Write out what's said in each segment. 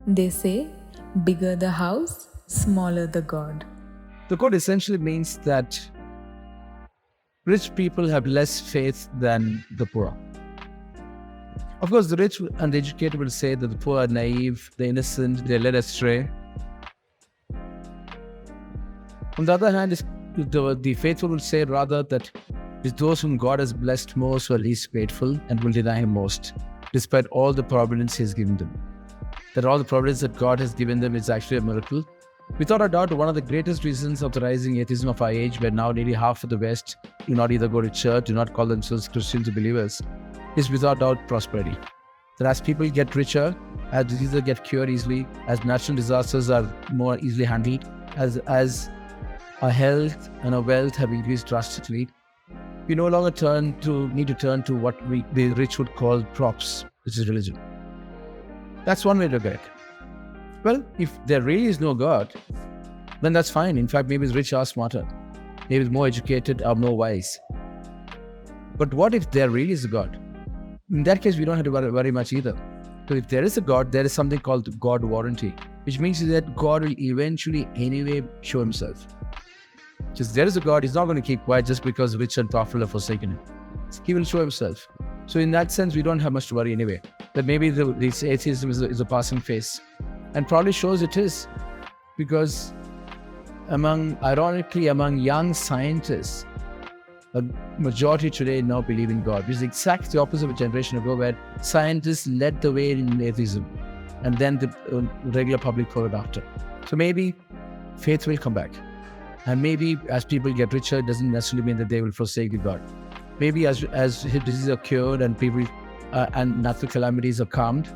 They say, bigger the house, smaller the God. The quote essentially means that rich people have less faith than the poor. Of course, the rich and the educated will say that the poor are naive, they're innocent, they're led astray. On the other hand, the faithful will say rather that it's those whom God has blessed most who are least grateful and will deny Him most, despite all the providence He has given them. That all the providence that God has given them is actually a miracle. Without a doubt, one of the greatest reasons of the rising atheism of our age, where now nearly half of the West do not either go to church, do not call themselves Christians or believers, is without doubt prosperity. That as people get richer, as diseases get cured easily, as natural disasters are more easily handled, as our health and our wealth have increased drastically, we no longer need to turn to what the rich would call props, which is religion. That's one way to look at it. Well, if there really is no God, then that's fine. In fact, maybe the rich are smarter. Maybe the more educated are more wise. But what if there really is a God? In that case, we don't have to worry much either. So if there is a God, there is something called God warranty, which means that God will eventually anyway show Himself. Just there is a God, He's not going to keep quiet just because rich and powerful are forsaken Him. He will show Himself. So in that sense, we don't have much to worry anyway. That maybe this atheism is a passing phase. And probably shows it is. Because ironically, among young scientists, a majority today now believe in God. Which is exactly the opposite of a generation ago where scientists led the way in atheism. And then the regular public followed after. So maybe faith will come back. And maybe as people get richer, it doesn't necessarily mean that they will forsake the God. Maybe as diseases are cured and people and natural calamities are calmed,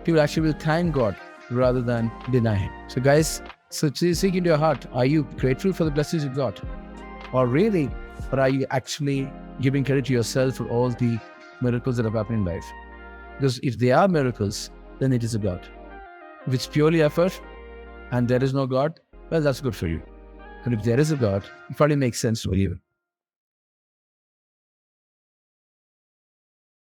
people actually will thank God rather than deny Him. So guys, seek into your heart, are you grateful for the blessings you got? Or are you actually giving credit to yourself for all the miracles that have happened in life? Because if they are miracles, then it is a God. If it's purely effort and there is no God, well, that's good for you. And if there is a God, it probably makes sense for you.